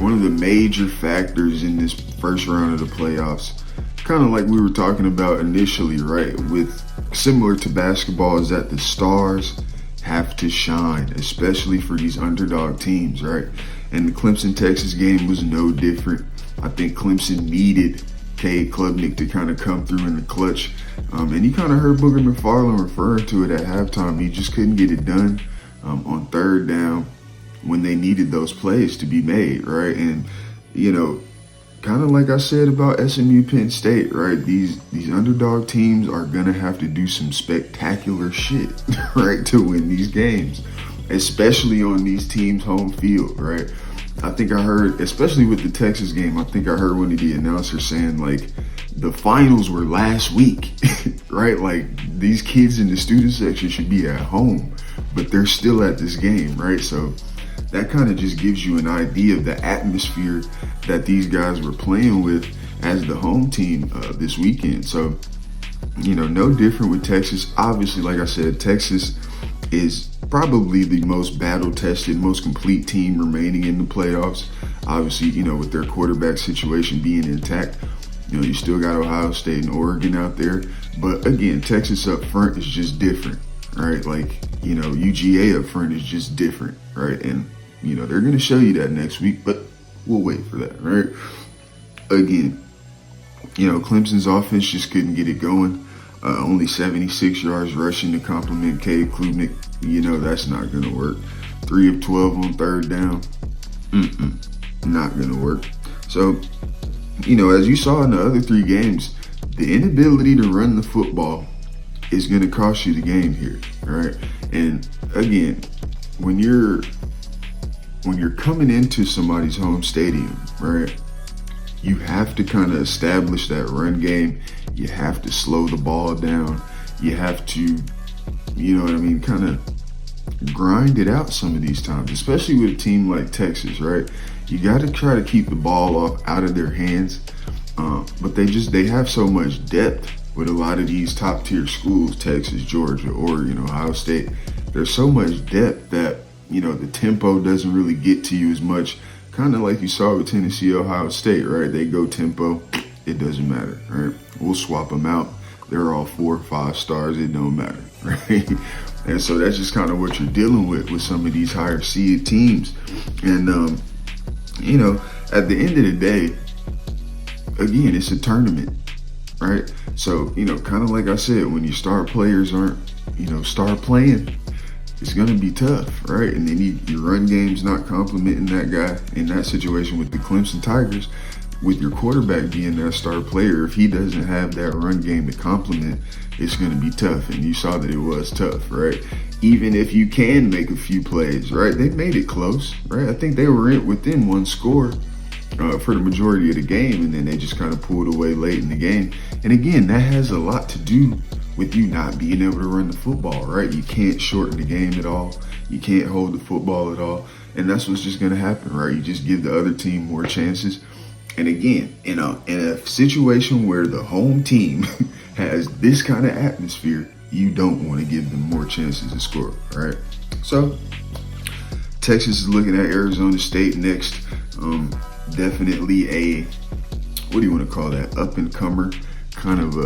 one of the major factors in this first round of the playoffs, kind of like we were talking about initially, right? With similar to basketball, is that the stars have to shine, especially for these underdog teams, right? And the Clemson-Texas game was no different. I think Clemson needed Cade Klubnik to kind of come through in the clutch. And you kind of heard Booger McFarland referring to it at halftime. He just couldn't get it done on third down when they needed those plays to be made, right? And, you know, kind of like I said about SMU Penn State, right? These underdog teams are going to have to do some spectacular shit, right, to win these games, especially on these teams' home field, right? I think I heard, especially with the Texas game, I think I heard one of the announcers saying, like, the finals were last week, right? Like, these kids in the student section should be at home, but they're still at this game, right? So that kind of just gives you an idea of the atmosphere that these guys were playing with as the home team this weekend. So, you know, no different with Texas. Obviously, like I said, Texas is probably the most battle-tested, most complete team remaining in the playoffs. Obviously, you know, with their quarterback situation being intact, you know, you still got Ohio State and Oregon out there. But again, Texas up front is just different, right? Like, you know, UGA up front is just different, right? And, you know, they're going to show you that next week, but we'll wait for that, right? Again, you know, Clemson's offense just couldn't get it going. Only 76 yards rushing to compliment Cade Klubnik. You know, that's not going to work. 3 of 12 on third down. Not going to work. So, you know, as you saw in the other 3 games, the inability to run the football is going to cost you the game here, all right? And again, when you're coming into somebody's home stadium, right, you have to kind of establish that run game. You have to slow the ball down. You have to, you know what I mean, kind of grind it out some of these times, especially with a team like Texas, right? You got to try to keep the ball out of their hands. But they have so much depth with a lot of these top tier schools, Texas, Georgia, Oregon, Ohio State. There's so much depth that, you know, the tempo doesn't really get to you as much, kind of like you saw with Tennessee, Ohio State, right? They go tempo, it doesn't matter, right? We'll swap them out. They're all 4 or 5 stars, it don't matter, right? And so that's just kind of what you're dealing with some of these higher seed teams. And, you know, at the end of the day, again, it's a tournament, right? So, you know, kind of like I said, when your star players aren't, you know, start playing, it's going to be tough, right? And then your run game's not complimenting that guy in that situation with the Clemson Tigers. With your quarterback being that star player, if he doesn't have that run game to complement, it's going to be tough. And you saw that it was tough, right? Even if you can make a few plays, right? They made it close, right? I think they were within 1 score for the majority of the game, and then they just kind of pulled away late in the game. And again, that has a lot to do with you not being able to run the football, right? You can't shorten the game at all. You can't hold the football at all. And that's what's just going to happen, right? You just give the other team more chances. And again, in a situation where the home team has this kind of atmosphere, you don't want to give them more chances to score, right? So Texas is looking at Arizona State next. Definitely a, what do you want to call that? Up-and-comer, kind of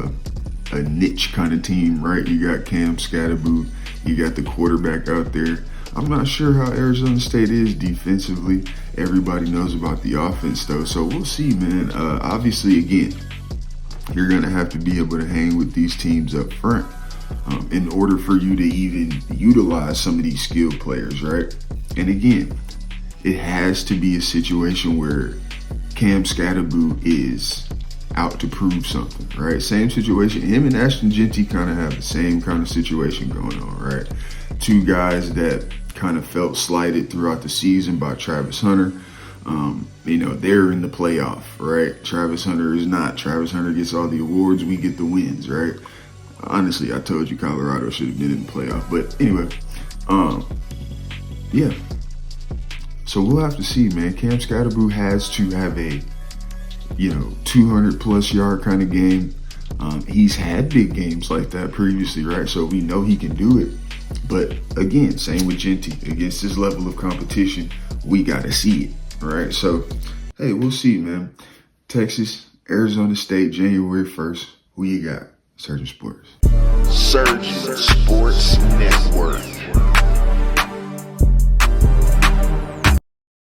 a niche kind of team, right? You got Cam Scatterboo, you got the quarterback out there. I'm not sure how Arizona State is defensively. Everybody knows about the offense, though. So we'll see, man. Obviously, again, you're going to have to be able to hang with these teams up front in order for you to even utilize some of these skilled players, right? And again, it has to be a situation where Cam Scatterboo is out to prove something, right? Same situation. Him and Ashton Genty kind of have the same kind of situation going on, right? 2 guys that kind of felt slighted throughout the season by Travis Hunter. You know, they're in the playoff, right? Travis Hunter is not. Travis Hunter gets all the awards, we get the wins, right? Honestly, I told you Colorado should have been in the playoff. But anyway, yeah. So we'll have to see, man. Cam Scatterboo has to have a, you know, 200-plus yard kind of game. He's had big games like that previously, right? So we know he can do it. But again, same with Genty. Against this level of competition, we got to see it, right? So Hey, we'll see, man. Texas, Arizona State, January 1st. Who you got? Surgeon Sports. Surgeon Sports Network.